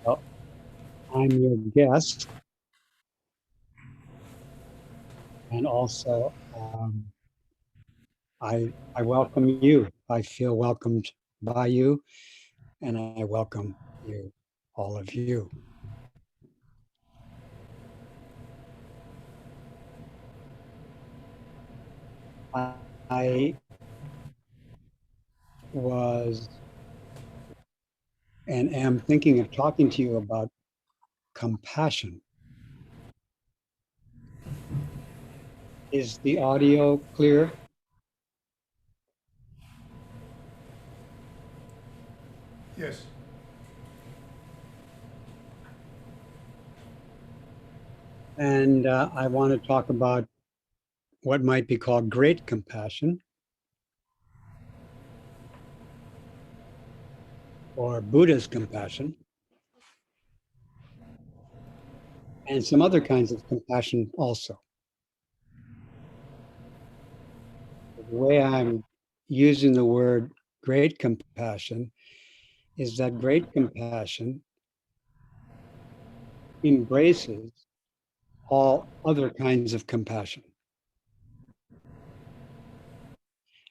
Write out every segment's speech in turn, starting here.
Well, I'm your guest, and also I welcome you. I feel welcomed by you, and I welcome you, all of you. I was and am thinking of talking to you about compassion. Is the audio clear? Yes. And I want to talk about what might be called great compassion or Buddha's compassion, and some other kinds of compassion also. The way I'm using the word great compassion is that great compassion embraces all other kinds of compassion.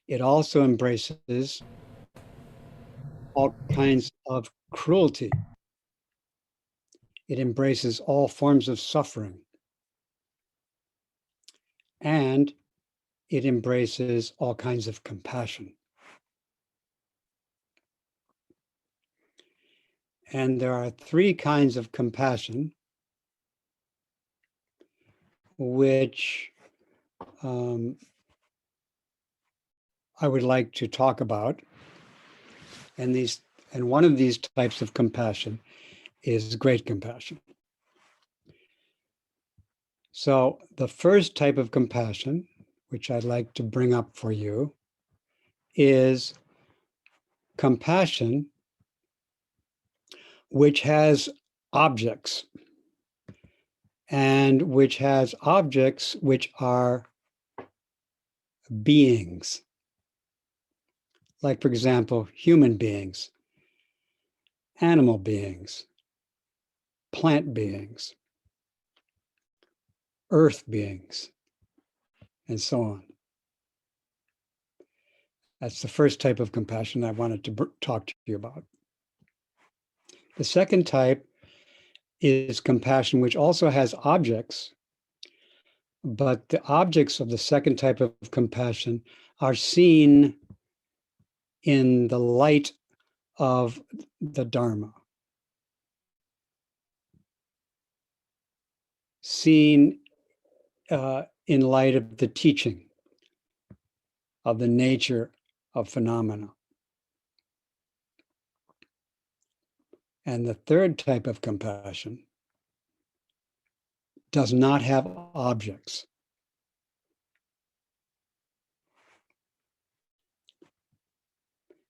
It also embraces all kinds of cruelty. It embraces all forms of suffering. And it embraces all kinds of compassion. And there are three kinds of compassion which I would like to talk about. And one of these types of compassion is great compassion. So the first type of compassion, which I'd like to bring up for you, is compassion which has objects, and which has objects which are beings. Like, for example, human beings, animal beings, plant beings, earth beings, and so on. That's the first type of compassion I wanted to talk to you about. The second type is compassion, which also has objects, but the objects of the second type of compassion are seen in the light of the Dharma, seen in light of the teaching of the nature of phenomena. And the third type of compassion does not have objects.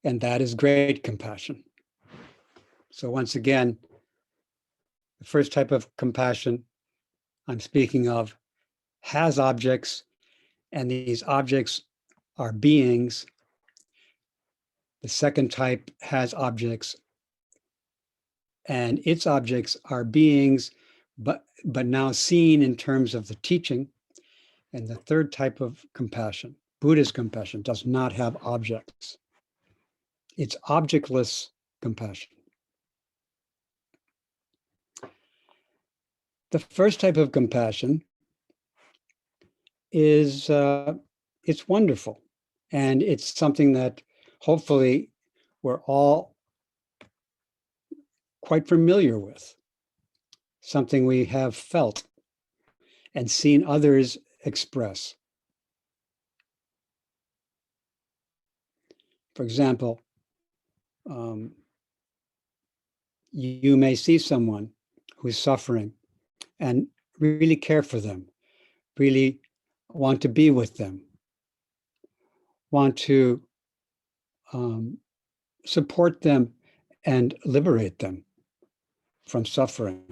And that is great compassion. So once again, the first type of compassion I'm speaking of has objects, and these objects are beings. The second type has objects, and its objects are beings, but now seen in terms of the teaching. And the third type of compassion, Buddhist compassion, does not have objects. It's objectless compassion. The first type of compassion is it's wonderful, and it's something that hopefully we're all quite familiar with, something we have felt and seen others express. For example, you may see someone who's suffering and really care for them, really want to be with them, want to support them and liberate them from suffering.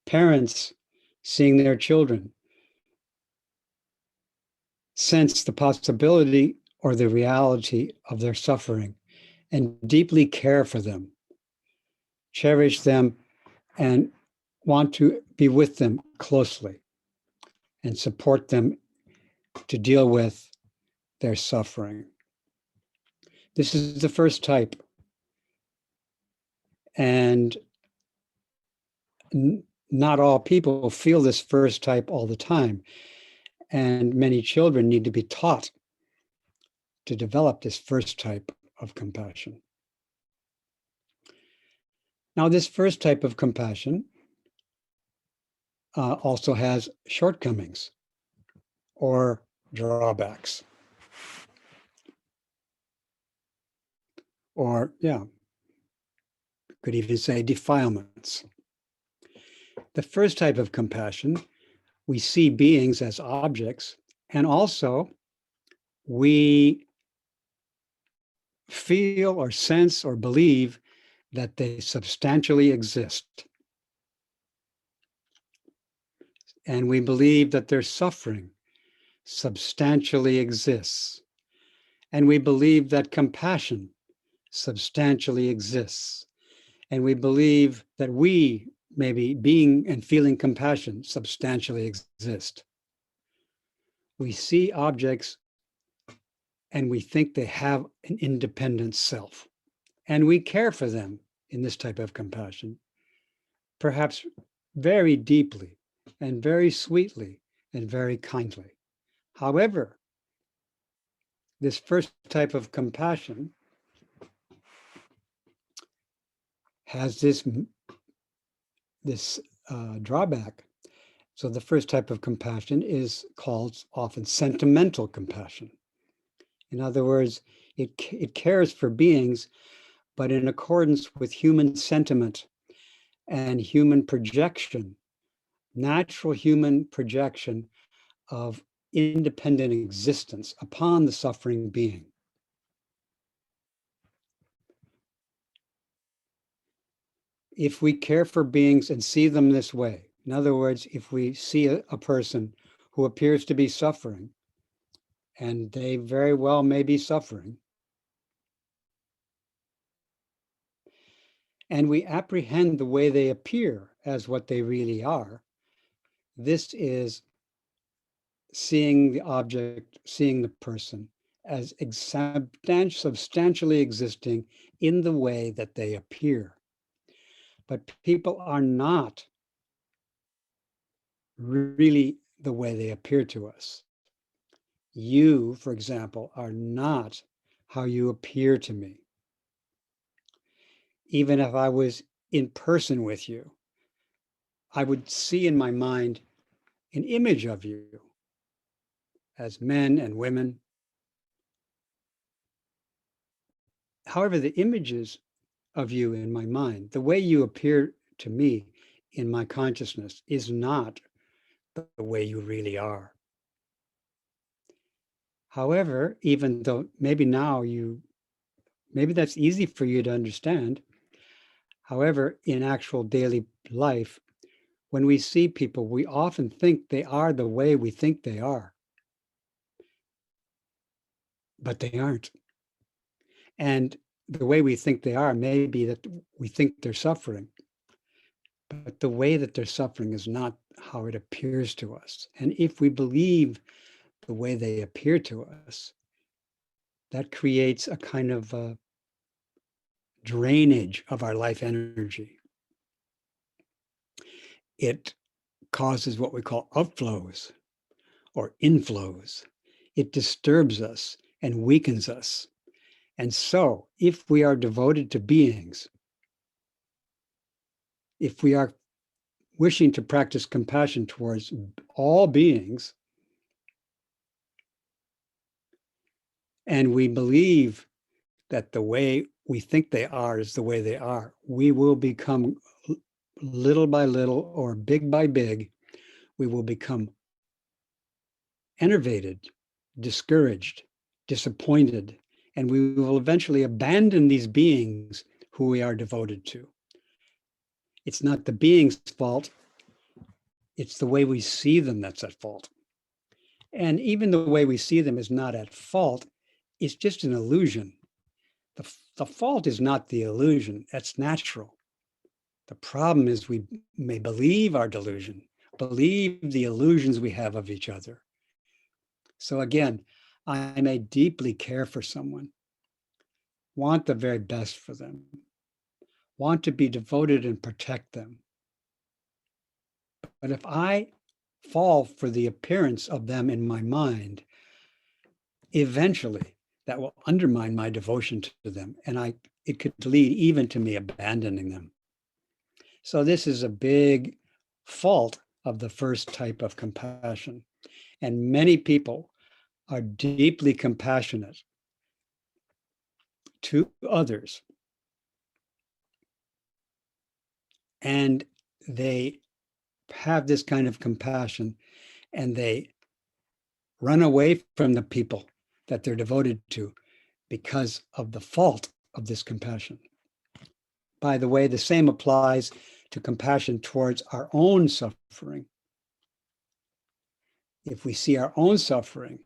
Parents seeing their children sense the possibility or the reality of their suffering and deeply care for them, cherish them, and want to be with them closely and support them to deal with their suffering. This is the first type. And not all people feel this first type all the time. And many children need to be taught to develop this first type of compassion. Now, this first type of compassion also has shortcomings or drawbacks. Or, could even say defilements. The first type of compassion, we see beings as objects, and also we feel or sense or believe that they substantially exist. And we believe that their suffering substantially exists. And we believe that compassion substantially exists. And we believe that we, maybe being and feeling compassion, substantially exist. We see objects and we think they have an independent self. And we care for them in this type of compassion, perhaps very deeply and very sweetly and very kindly. However, this first type of compassion has this drawback. So the first type of compassion is called often sentimental compassion. In other words, it cares for beings, but in accordance with human sentiment and human projection, natural human projection of independent existence upon the suffering being. If we care for beings and see them this way, in other words, if we see a person who appears to be suffering, and they very well may be suffering, and we apprehend the way they appear as what they really are, this is seeing the object, seeing the person as substantially existing in the way that they appear. But people are not really the way they appear to us. You, for example, are not how you appear to me. Even if I was in person with you, I would see in my mind an image of you as men and women. However, the images of you in my mind, the way you appear to me in my consciousness, is not the way you really are. However, even though maybe now maybe that's easy for you to understand. However, in actual daily life, when we see people, we often think they are the way we think they are, but they aren't. And the way we think they are may be that we think they're suffering, but the way that they're suffering is not how it appears to us. And if we believe the way they appear to us, that creates a kind of drainage of our life energy. It causes what we call outflows or inflows. It disturbs us and weakens us. And so, if we are devoted to beings, if we are wishing to practice compassion towards all beings, and we believe that the way we think they are is the way they are, we will become, little by little or big by big, we will become enervated, discouraged, disappointed, and we will eventually abandon these beings who we are devoted to. It's not the being's fault, it's the way we see them that's at fault. And even the way we see them is not at fault, is just an illusion. The fault is not the illusion. That's natural. The problem is we may believe our delusion, believe the illusions we have of each other. So again, I may deeply care for someone, want the very best for them, want to be devoted and protect them. But if I fall for the appearance of them in my mind, eventually that will undermine my devotion to them. And it could lead even to me abandoning them. So this is a big fault of the first type of compassion. And many people are deeply compassionate to others. And they have this kind of compassion and they run away from the people that they're devoted to because of the fault of this compassion. By the way, the same applies to compassion towards our own suffering. If we see our own suffering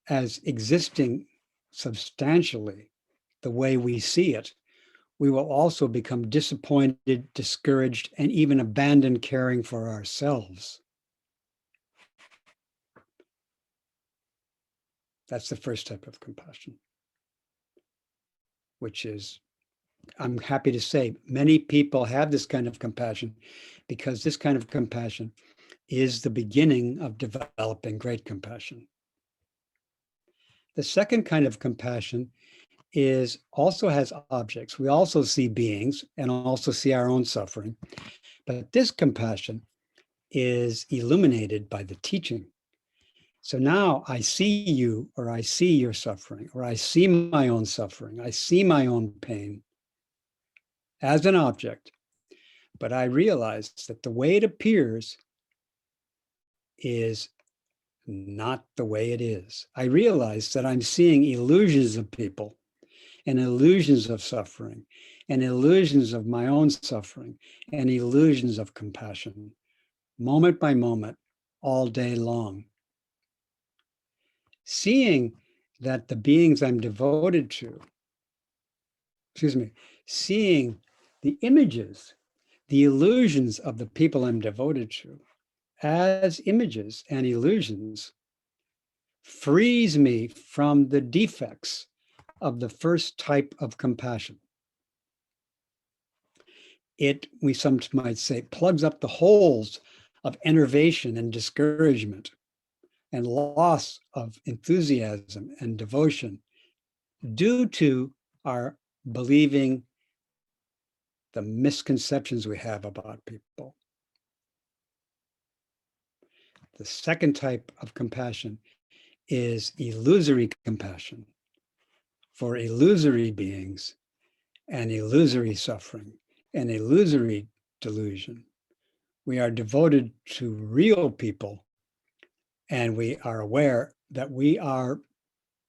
as existing substantially the way we see it, we will also become disappointed, discouraged, and even abandon caring for ourselves. That's the first type of compassion, which is, I'm happy to say, many people have this kind of compassion because this kind of compassion is the beginning of developing great compassion. The second kind of compassion also has objects. We also see beings and also see our own suffering. But this compassion is illuminated by the teaching. So now I see you, or I see your suffering, or I see my own suffering, I see my own pain as an object. But I realize that the way it appears is not the way it is. I realize that I'm seeing illusions of people and illusions of suffering and illusions of my own suffering and illusions of compassion, moment by moment, all day long. Seeing that the beings I'm devoted to, seeing the images, the illusions of the people I'm devoted to as images and illusions frees me from the defects of the first type of compassion. It, we sometimes might say, plugs up the holes of enervation and discouragement and loss of enthusiasm and devotion due to our believing the misconceptions we have about people. The second type of compassion is illusory compassion for illusory beings and illusory suffering and illusory delusion. We are devoted to real people, and we are aware that we are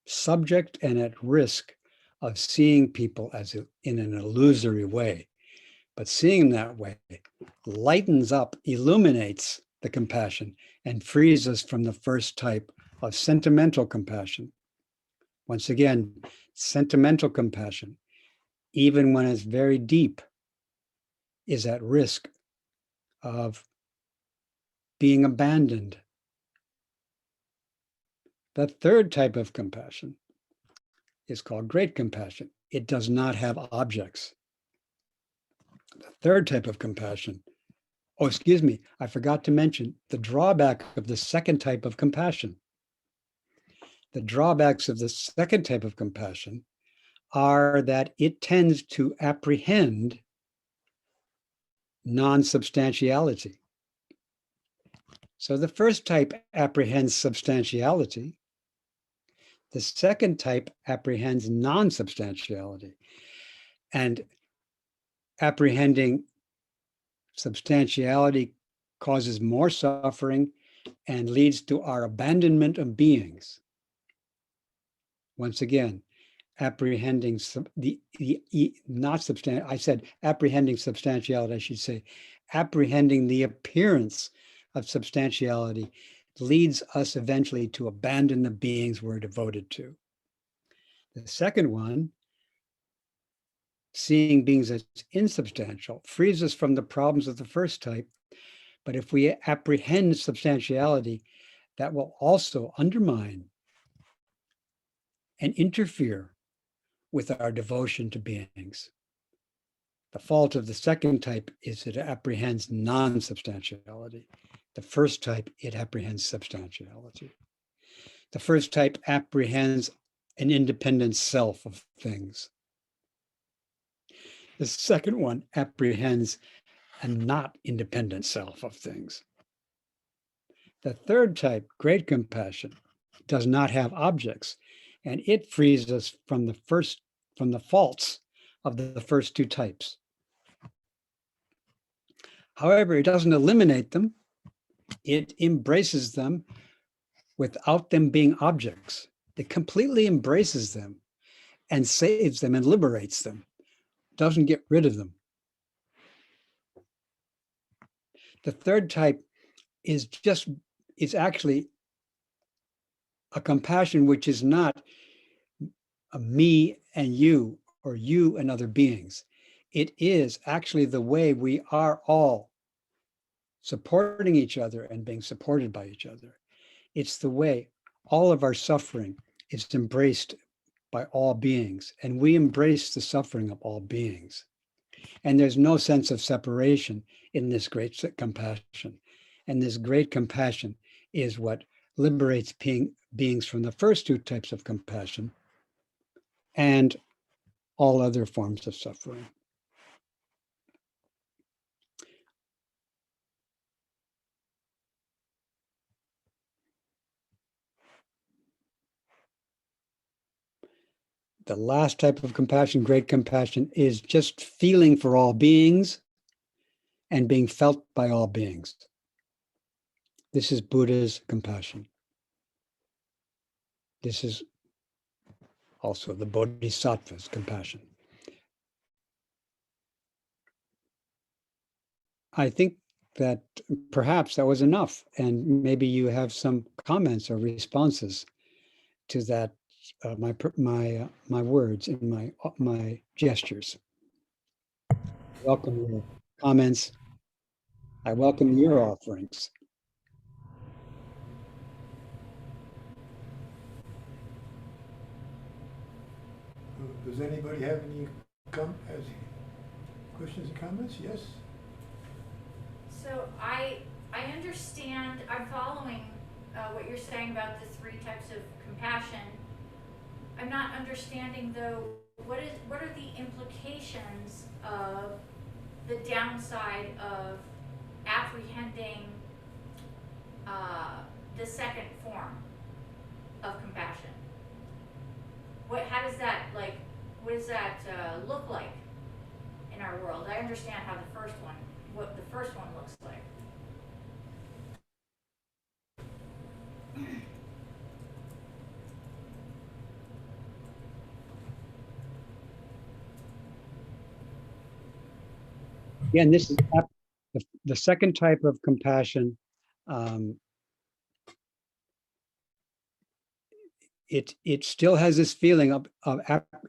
subject and at risk of seeing people as in an illusory way. But seeing that way lightens up, illuminates the compassion, and frees us from the first type of sentimental compassion. Once again, sentimental compassion, even when it's very deep, is at risk of being abandoned. The third type of compassion is called great compassion. It does not have objects. The third type of compassion, I forgot to mention the drawback of the second type of compassion. The drawbacks of the second type of compassion are that it tends to apprehend non-substantiality. So the first type apprehends substantiality. The second type apprehends non-substantiality. And apprehending substantiality causes more suffering and leads to our abandonment of beings. Once again, apprehending apprehending substantiality, I should say, apprehending the appearance of substantiality leads us eventually to abandon the beings we're devoted to. The second one, seeing beings as insubstantial, frees us from the problems of the first type. But if we apprehend substantiality, that will also undermine and interfere with our devotion to beings. The fault of the second type is it apprehends non-substantiality. The first type, it apprehends substantiality. The first type apprehends an independent self of things. The second one apprehends a not independent self of things. The third type, great compassion, does not have objects, and it frees us from the faults of the first two types. However, it doesn't eliminate them. It embraces them without them being objects. It completely embraces them and saves them and liberates them, doesn't get rid of them. The third type is actually a compassion which is not a me and you or you and other beings. It is actually the way we are all supporting each other and being supported by each other. It's the way all of our suffering is embraced by all beings, and we embrace the suffering of all beings. And there's no sense of separation in this great compassion. And this great compassion is what liberates beings from the first two types of compassion and all other forms of suffering. The last type of compassion, great compassion, is just feeling for all beings and being felt by all beings. This is Buddha's compassion. This is also the Bodhisattva's compassion. I think that perhaps that was enough, and maybe you have some comments or responses to that, my words and my gestures. Welcome your comments. I welcome your offerings. Does anybody have any questions and comments? Yes? So I understand, I'm following what you're saying about the three types of compassion. I'm not understanding though, what are the implications of the downside of apprehending the second form of compassion? How does that, what does that look like in our world? I understand how what the first one looks like. Again, this is the second type of compassion. It still has this feeling of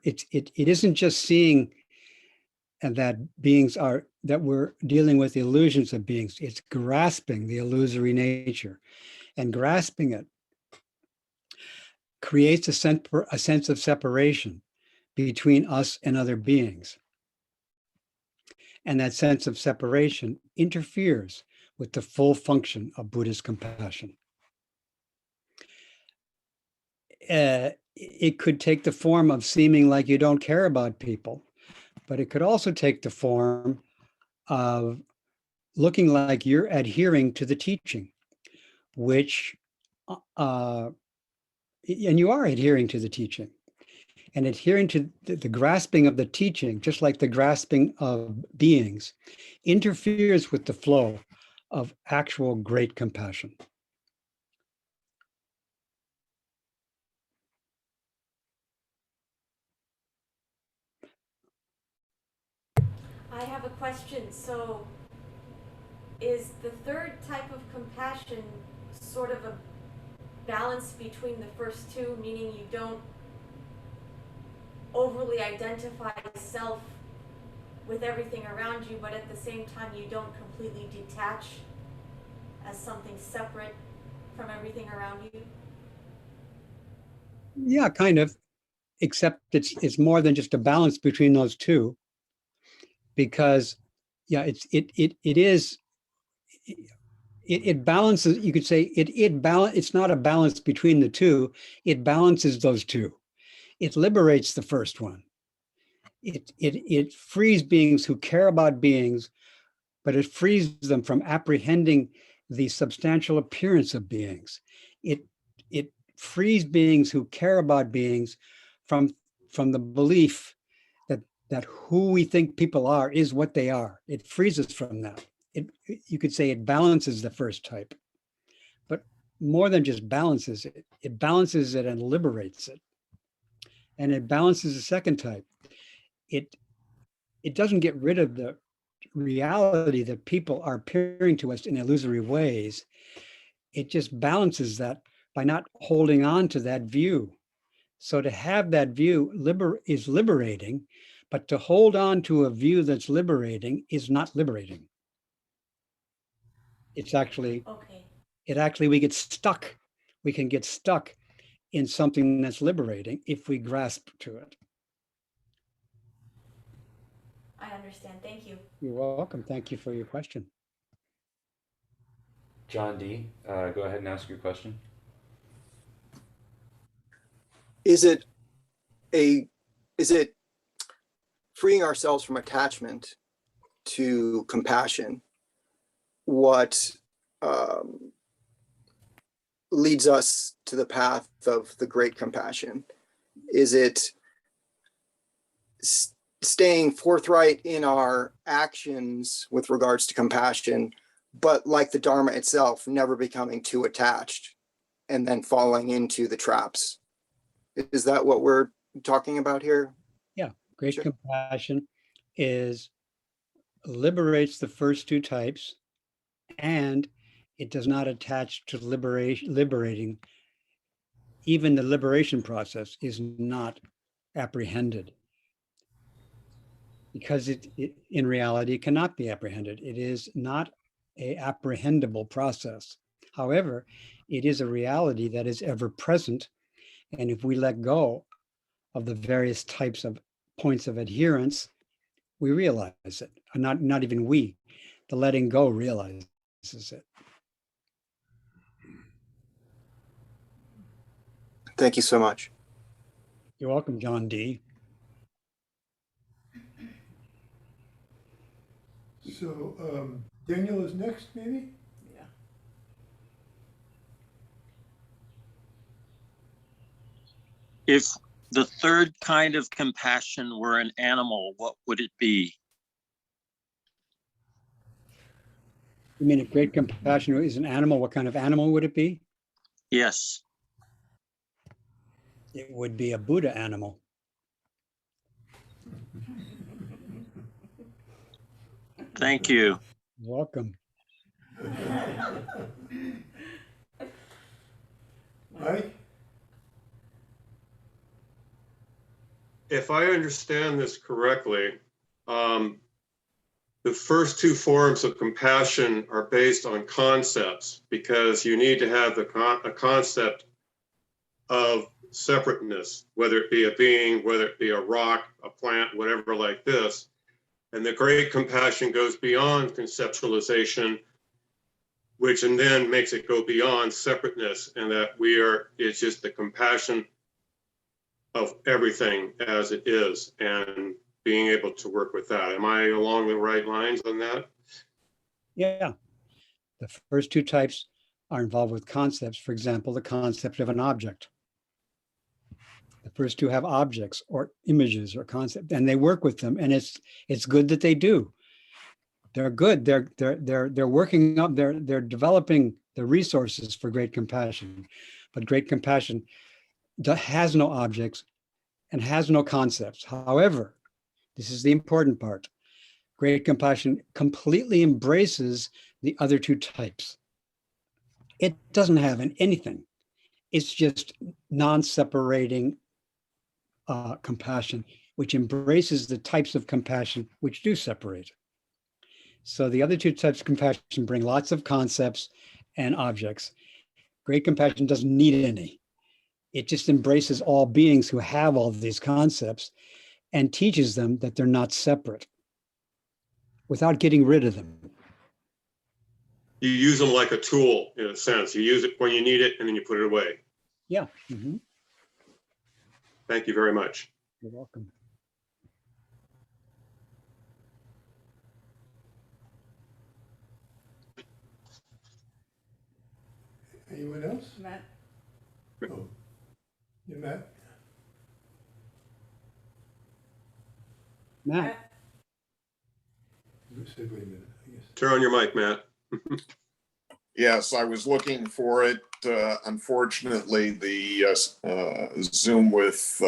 it isn't just seeing and that we're dealing with the illusions of beings. It's grasping the illusory nature, and grasping it creates a sense of separation between us and other beings. And that sense of separation interferes with the full function of Buddhist compassion. It could take the form of seeming like you don't care about people, but it could also take the form of looking like you're adhering to the teaching, which, and you are adhering to the teaching. And adhering to the grasping of the teaching, just like the grasping of beings, interferes with the flow of actual great compassion. I have a question. So, is the third type of compassion sort of a balance between the first two, meaning you don't overly identify self with everything around you, but at the same time you don't completely detach as something separate from everything around you? Yeah, kind of, except it's more than just a balance between those two, because yeah, it balances, you could say it's not a balance between the two, it balances those two. It liberates the first one. It frees beings who care about beings, but it frees them from apprehending the substantial appearance of beings. It frees beings who care about beings from the belief that who we think people are is what they are. It frees us from that. You could say it balances the first type, but more than just balances it, it balances it and liberates it. And it balances the second type. It doesn't get rid of the reality that people are appearing to us in illusory ways. It just balances that by not holding on to that view. So to have that view is liberating, but to hold on to a view that's liberating is not liberating. It's actually, Okay. we get stuck. We can get stuck in something that's liberating if we grasp to it. I understand. Thank you. You're welcome. Thank you for your question. John D, go ahead and ask your question. Is it freeing ourselves from attachment to compassion what leads us to the path of the great compassion? Is it staying forthright in our actions with regards to compassion, but like the Dharma itself, never becoming too attached and then falling into the traps? Is that what we're talking about here? Yeah, great Sure. compassion liberates the first two types, and it does not attach to liberating. Even the liberation process is not apprehended, because it in reality it cannot be apprehended. It is not a apprehendable process. However, it is a reality that is ever present, and if we let go of the various types of points of adherence, we realize it. Not even we, the letting go realizes it. Thank you so much. You're welcome, John D. So Daniel is next, maybe? Yeah. If the third kind of compassion were an animal, what would it be? You mean if great compassion is an animal, what kind of animal would it be? Yes. It would be a Buddha animal. Thank you. Welcome. Mike? If I understand this correctly, the first two forms of compassion are based on concepts, because you need to have a concept of separateness, whether it be a being, whether it be a rock, a plant, whatever like this. And the great compassion goes beyond conceptualization, which and then makes it go beyond separateness, and that it's just the compassion of everything as it is, and being able to work with that. Am I along the right lines on that? Yeah. The first two types are involved with concepts. For example, the concept of an object. The first two have objects or images or concepts, and they work with them, and it's good that they do. They're good. They're working up. They're developing the resources for great compassion, but great compassion has no objects and has no concepts. However, this is the important part. Great compassion completely embraces the other two types. It doesn't have anything. It's just non-separating compassion, which embraces the types of compassion which do separate. So the other two types of compassion bring lots of concepts and objects. Great compassion doesn't need any. It just embraces all beings who have all of these concepts and teaches them that they're not separate without getting rid of them. You use them like a tool, in a sense. You use it when you need it, and then you put it away. Yeah. Mm-hmm. Thank you very much. You're welcome. Anyone else? Matt, Oh, yeah, Matt? Matt, You said, wait a minute, I guess. Turn on your mic, Matt. Yes, I was looking for it. Unfortunately, the Zoom with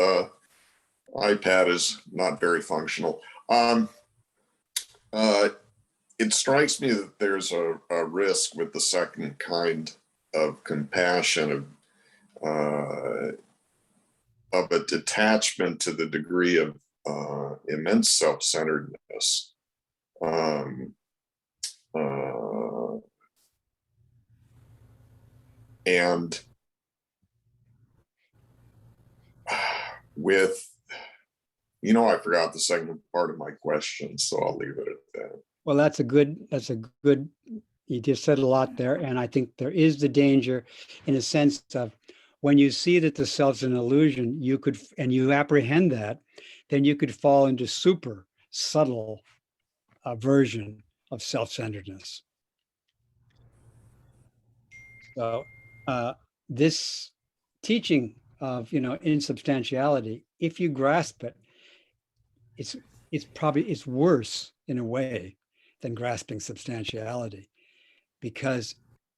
iPad is not very functional. It strikes me that there's a risk with the second kind of compassion, of a detachment to the degree of immense self-centeredness. And with, I forgot the second part of my question, so I'll leave it at that. well, that's a good, you just said a lot there. And I think there is the danger in a sense of when you see that the self's an illusion, and you apprehend that, then you could fall into super subtle version of self-centeredness. So this teaching of, insubstantiality, if you grasp it, it's worse in a way than grasping substantiality, because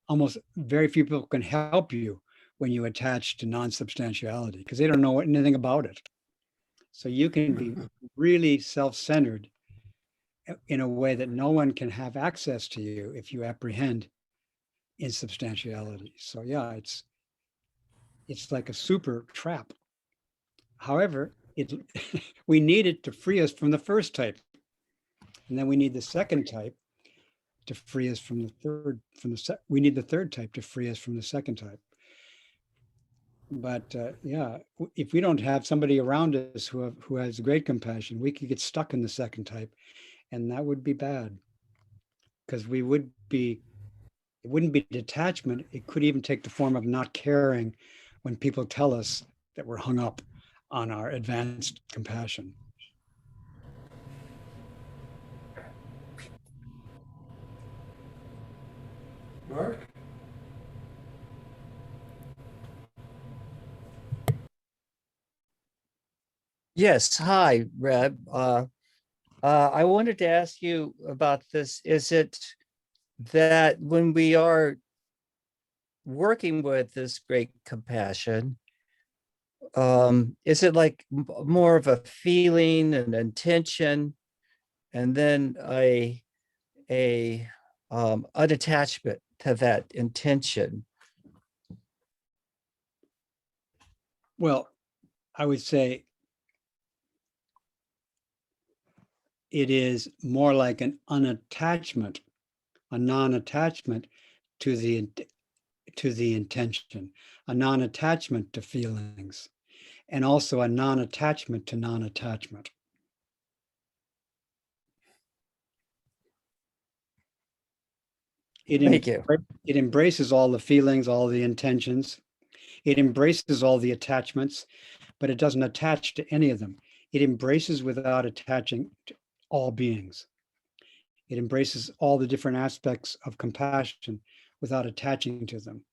almost very few people can help you when you attach to non-substantiality, because they don't know anything about it. So you can be really self-centered in a way that no one can have access to you if you apprehend insubstantiality. So yeah, it's like a super trap. However, we need it to free us from the first type, and then we need the second type to free us from the third. We need the third type to free us from the second type. But yeah, if we don't have somebody around us who has great compassion, we could get stuck in the second type, and that would be bad, because it wouldn't be detachment. It could even take the form of not caring when people tell us that we're hung up on our advanced compassion. Mark? Yes, hi, Reb. I wanted to ask you about this. Is it that when we are working with this great compassion, is it like more of a feeling and intention, and then an attachment to that intention? Well, I would say it is more like an unattachment, a non-attachment to the intention, a non-attachment to feelings, and also a non-attachment to non-attachment. Thank you. It embraces all the feelings, all the intentions. It embraces all the attachments, but it doesn't attach to any of them. It embraces without attaching to all beings. It embraces all the different aspects of compassion without attaching to them.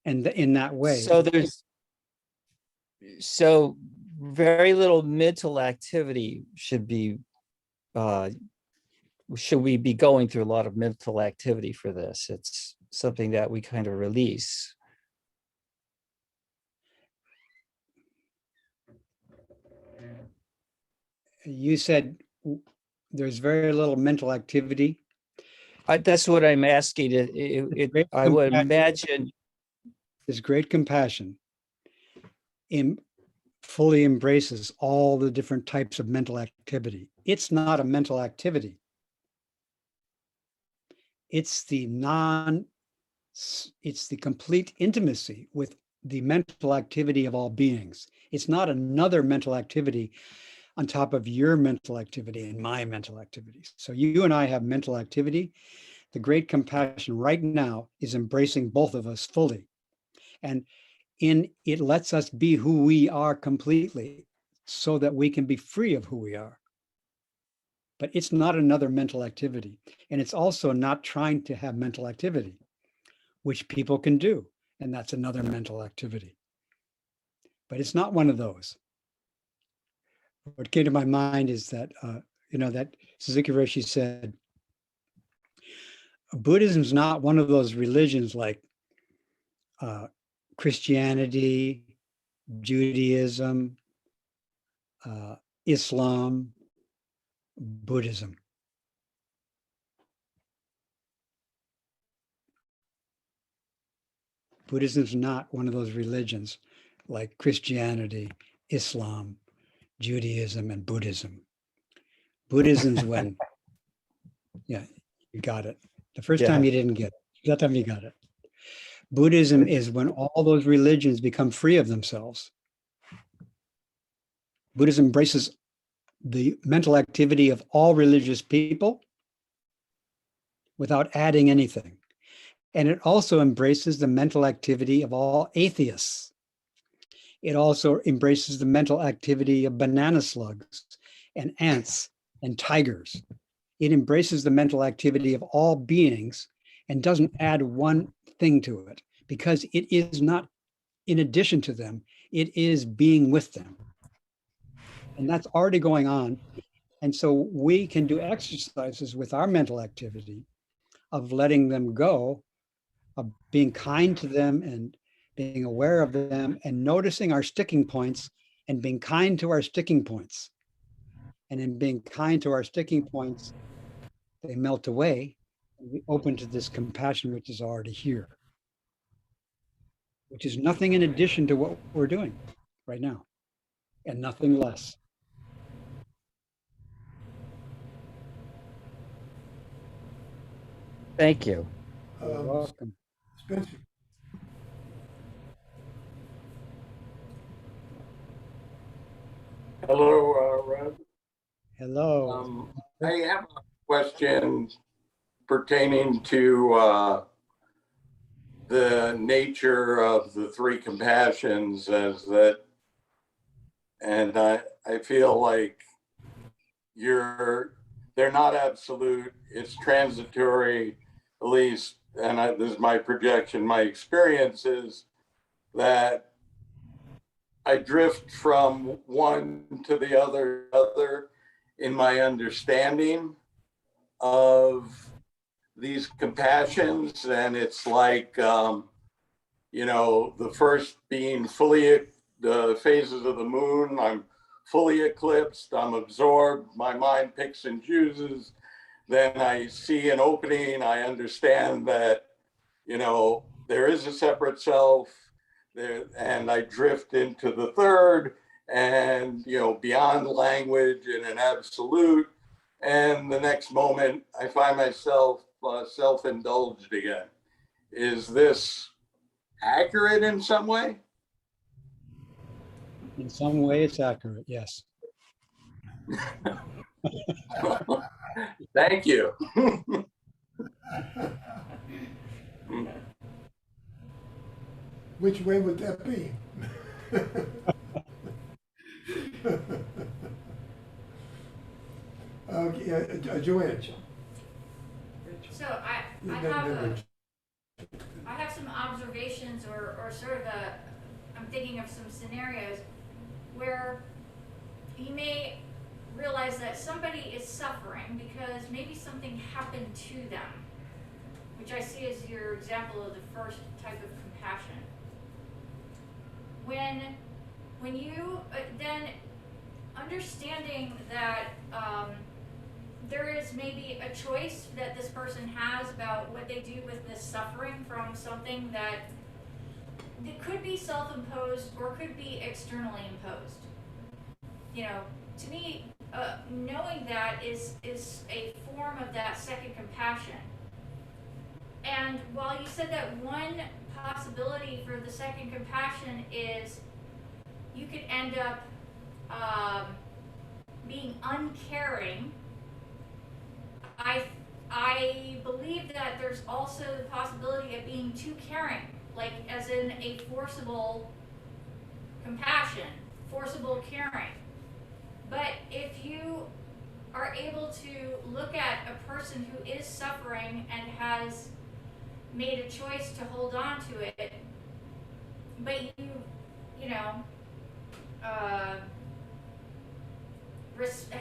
And in that way. So very little mental activity should we be going through a lot of mental activity for this? It's something that we kind of release. You said there's very little mental activity. That's what I'm asking. I would imagine there's great compassion. fully embraces all the different types of mental activity. It's not a mental activity. It's the complete intimacy with the mental activity of all beings. It's not another mental activity on top of your mental activity and my mental activity. So you and I have mental activity. The great compassion right now is embracing both of us fully. And it lets us be who we are completely so that we can be free of who we are. But it's not another mental activity. And it's also not trying to have mental activity, which people can do. And that's another mental activity. But it's not one of those. What came to my mind is that, that Suzuki Roshi said, Buddhism is not one of those religions like Christianity, Judaism, Islam, Buddhism. Buddhism is not one of those religions like Christianity, Islam, Judaism, and Buddhism. Buddhism's when, yeah, you got it. The first time you didn't get it. That time you got it. Buddhism is when all those religions become free of themselves. Buddhism embraces the mental activity of all religious people without adding anything. And it also embraces the mental activity of all atheists. It also embraces the mental activity of banana slugs and ants and tigers. It embraces the mental activity of all beings and doesn't add one thing to it because it is not in addition to them, it is being with them. And that's already going on. And so we can do exercises with our mental activity of letting them go, of being kind to them and being aware of them and noticing our sticking points and being kind to our sticking points. And in being kind to our sticking points, they melt away and we open to this compassion, which is already here, which is nothing in addition to what we're doing right now and nothing less. Thank you. You're welcome. Spencer, Hello, Reb. Hello. I have a question pertaining to the nature of the three compassions as that, and I feel like they're not absolute, it's transitory, at least, and this is my projection, my experience is that I drift from one to the other in my understanding of these compassions. And it's like, the first being fully, the phases of the moon, I'm fully eclipsed, I'm absorbed, my mind picks and chooses. Then I see an opening, I understand that, there is a separate self there, and I drift into the third and, beyond language in an absolute. And the next moment I find myself self-indulged again. Is this accurate in some way? In some way, it's accurate, yes. Thank you. which way would that be? Joanne. So I have some observations or sort of I'm thinking of some scenarios where you may realize that somebody is suffering because maybe something happened to them, which I see as your example of the first type of compassion. When you then understanding that there is maybe a choice that this person has about what they do with this suffering from something that it could be self-imposed or could be externally imposed. You know, to me, knowing that is a form of that second compassion. And while you said that one possibility for the second compassion is you could end up being uncaring, I believe that there's also the possibility of being too caring, like as in a forcible compassion, forcible caring. But if you are able to look at a person who is suffering and has made a choice to hold on to it, but you know,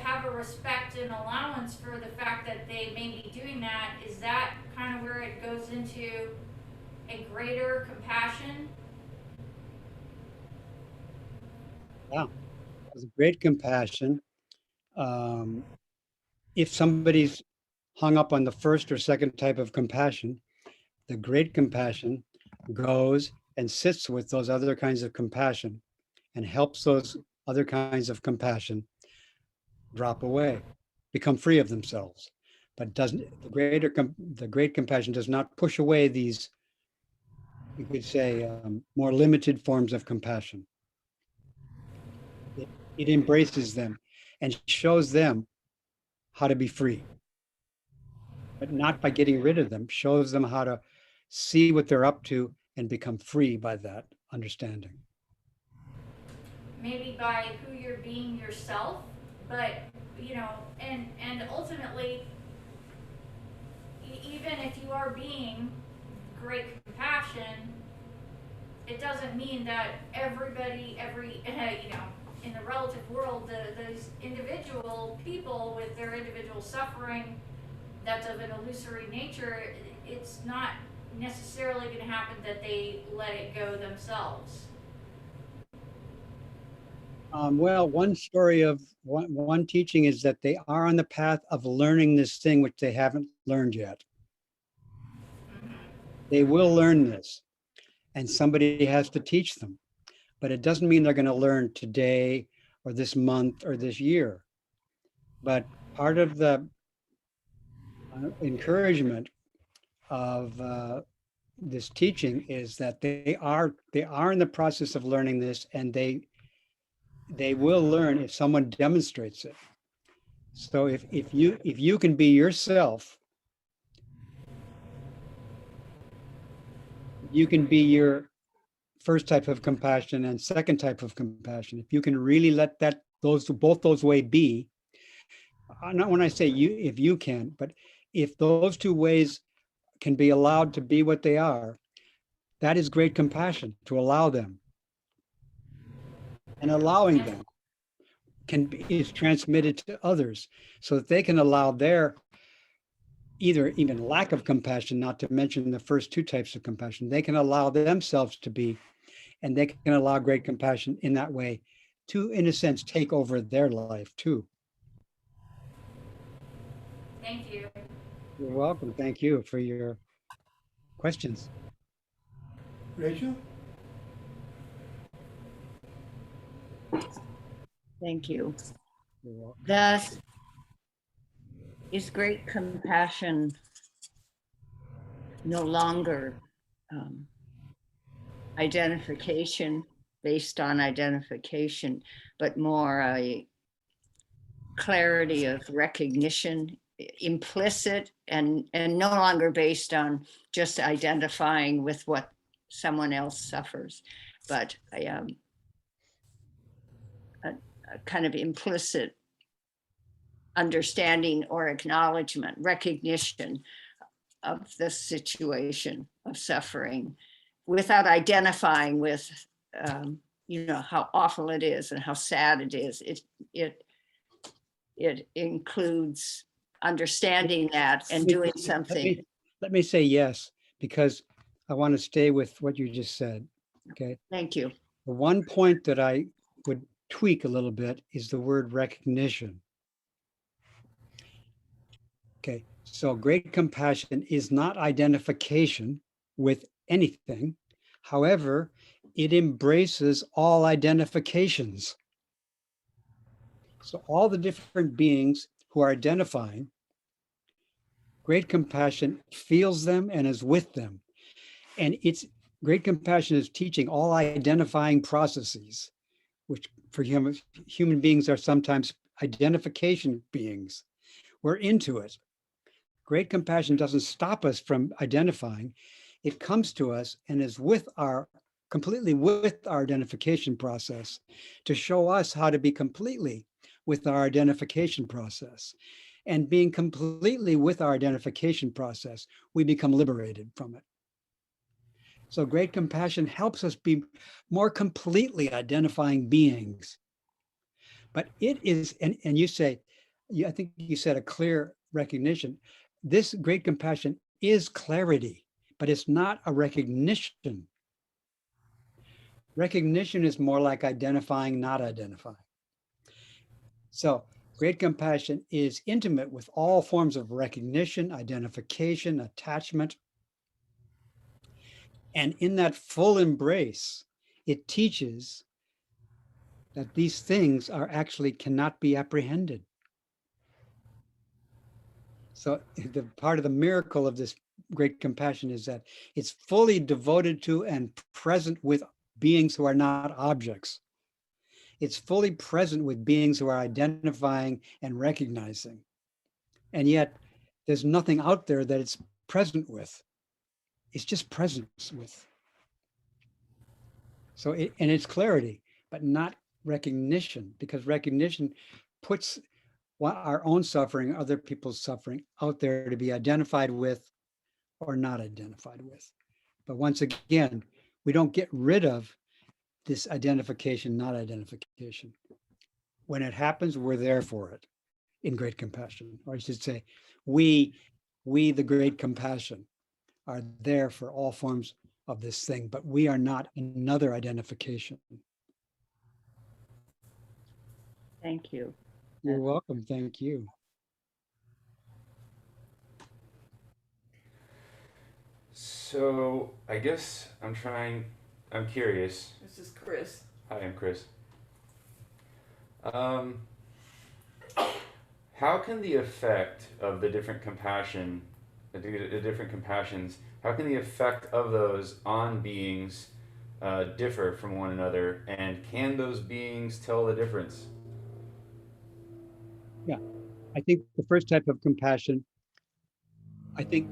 have a respect and allowance for the fact that they may be doing that, is that kind of where it goes into a greater compassion? Yeah, with great compassion. If somebody's hung up on the first or second type of compassion, the great compassion goes and sits with those other kinds of compassion and helps those other kinds of compassion drop away, become free of themselves. But doesn't the great compassion does not push away these, you could say, more limited forms of compassion. It embraces them and shows them how to be free, but not by getting rid of them, shows them how to see what they're up to and become free by that understanding. Maybe by who you're being yourself, but you know, and ultimately, even if you are being great compassion, it doesn't mean that everybody, you know, in the relative world, those individual people with their individual suffering that's of an illusory nature, it's not necessarily going to happen that they let it go themselves. Well, one story of one teaching is that they are on the path of learning this thing which they haven't learned yet. They will learn this, and somebody has to teach them. But it doesn't mean they're going to learn today or this month or this year. But part of the encouragement of this teaching is that they are in the process of learning this, and they will learn if someone demonstrates it. So if you can be yourself, you can be your first type of compassion and second type of compassion. If you can really let both those ways be, not when I say you, if you can, but if those two ways can be allowed to be what they are, that is great compassion, to allow them. And allowing them is transmitted to others so that they can allow their even lack of compassion, not to mention the first two types of compassion, they can allow themselves to be, and they can allow great compassion in that way to, in a sense, take over their life too. Thank you. You're welcome. Thank you for your questions. Rachel? Thank you. You're welcome. Thus, is great compassion no longer identification, based on identification, but more a clarity of recognition, implicit and no longer based on just identifying with what someone else suffers, but a kind of implicit understanding or acknowledgement, recognition of the situation of suffering without identifying with, you know, how awful it is and how sad it is. It includes understanding that and doing something. Let me say yes, because I want to stay with what you just said. Okay. Thank you. The one point that I would tweak a little bit is the word recognition. Okay, so great compassion is not identification with anything. However, it embraces all identifications. So all the different beings who are identifying, great compassion feels them and is with them. And it's great compassion is teaching all identifying processes, which for human beings are sometimes identification beings. We're into it. Great compassion doesn't stop us from identifying. It comes to us and is completely with our identification process to show us how to be completely with our identification process. And being completely with our identification process, we become liberated from it. So great compassion helps us be more completely identifying beings. But it is, and you say, I think you said a clear recognition. This great compassion is clarity, but it's not a recognition. Recognition is more like identifying, not identifying. So great compassion is intimate with all forms of recognition, identification, attachment. And in that full embrace, it teaches that these things are actually cannot be apprehended. So the part of the miracle of this great compassion is that it's fully devoted to and present with beings who are not objects. It's fully present with beings who are identifying and recognizing. And yet there's nothing out there that it's present with. It's just presence with. So and it's clarity, but not recognition, because recognition puts our own suffering, other people's suffering out there to be identified with or not identified with. But once again, we don't get rid of this identification, not identification. When it happens, we're there for it in great compassion. Or I should say, we the great compassion, are there for all forms of this thing, but we are not another identification. Thank you. You're welcome. Thank you. So I guess I'm curious. This is Chris. Hi, I'm Chris. How can the effect of the different compassion, the different compassions, how can the effect of those on beings differ from one another? And can those beings tell the difference? Yeah, I think the first type of compassion, I think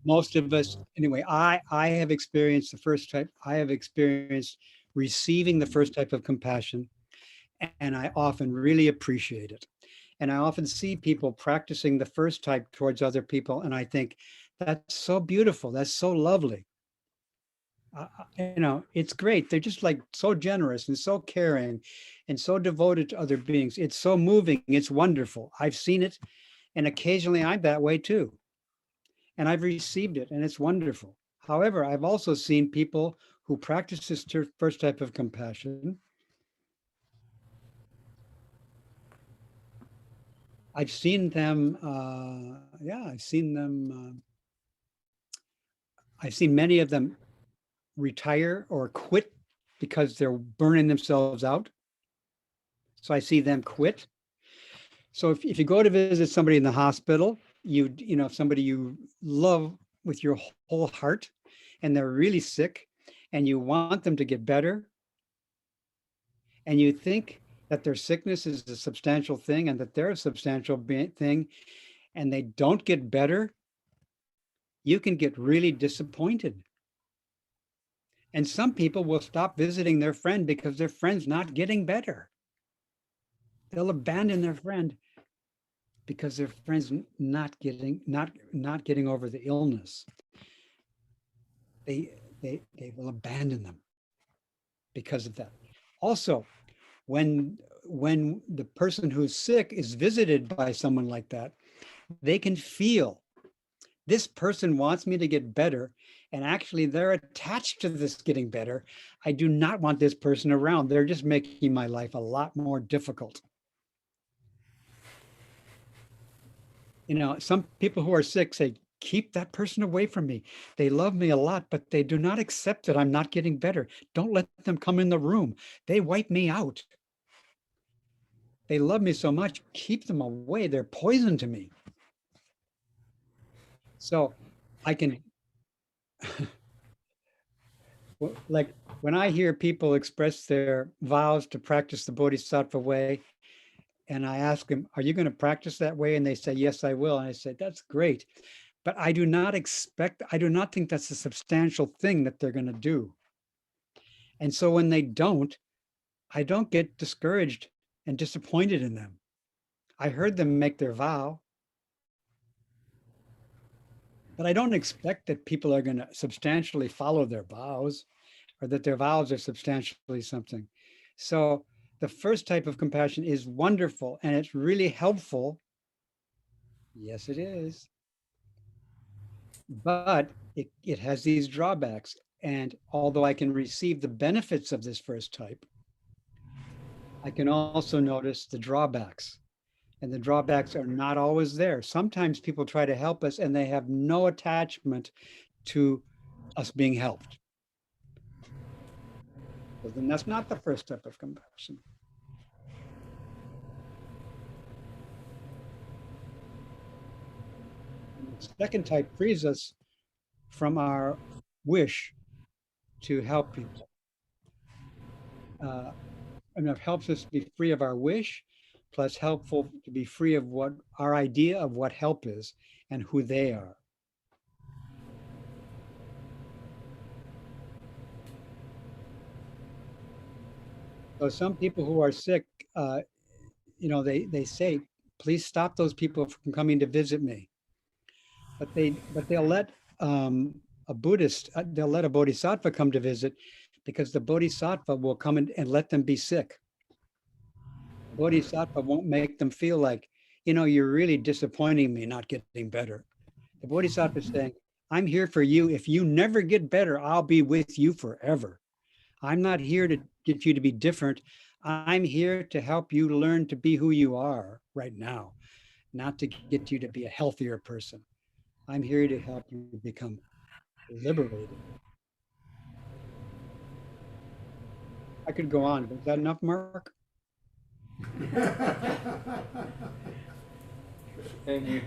most of us, anyway, I have experienced the first type, I have experienced receiving the first type of compassion, and I often really appreciate it. And I often see people practicing the first type towards other people, and I think, that's so beautiful, that's so lovely. It's great. They're just like so generous and so caring and so devoted to other beings. It's so moving, it's wonderful. I've seen it, and occasionally I'm that way too. And I've received it, and it's wonderful. However, I've also seen people who practice this first type of compassion. I've seen them, I've seen many of them retire or quit because they're burning themselves out. So I see them quit. So if you go to visit somebody in the hospital, somebody you love with your whole heart, and they're really sick, and you want them to get better, and you think that their sickness is a substantial thing and that they're a substantial thing, and they don't get better, you can get really disappointed. And some people will stop visiting their friend because their friend's not getting better. They'll abandon their friend because their friend's not getting over the illness. They will abandon them because of that. Also, when the person who's sick is visited by someone like that, they can feel this person wants me to get better, and actually they're attached to this getting better. I do not want this person around. They're just making my life a lot more difficult. Some people who are sick say, keep that person away from me. They love me a lot, but they do not accept that I'm not getting better. Don't let them come in the room. They wipe me out. They love me so much, keep them away. They're poison to me. So I can, like when I hear people express their vows to practice the Bodhisattva way, and I ask them, are you going to practice that way? And they say, yes, I will. And I say, that's great. But I do not think that's a substantial thing that they're going to do. And so when they don't, I don't get discouraged and disappointed in them. I heard them make their vow, but I don't expect that people are going to substantially follow their vows or that their vows are substantially something. So the first type of compassion is wonderful and it's really helpful. Yes, it is. But it has these drawbacks. And although I can receive the benefits of this first type, I can also notice the drawbacks. And the drawbacks are not always there. Sometimes people try to help us and they have no attachment to us being helped. Well, then that's not the first type of compassion. The second type frees us from our wish to help people. And it helps us be free of our wish, plus helpful to be free of what our idea of what help is and who they are. So some people who are sick, they say, please stop those people from coming to visit me. But they'll let a Buddhist, they'll let a Bodhisattva come to visit because the Bodhisattva will come and let them be sick. The Bodhisattva won't make them feel like, you're really disappointing me, not getting better. The Bodhisattva is saying, I'm here for you. If you never get better, I'll be with you forever. I'm not here to get you to be different. I'm here to help you learn to be who you are right now, not to get you to be a healthier person. I'm here to help you become liberated. I could go on, but is that enough, Mark? Thank you.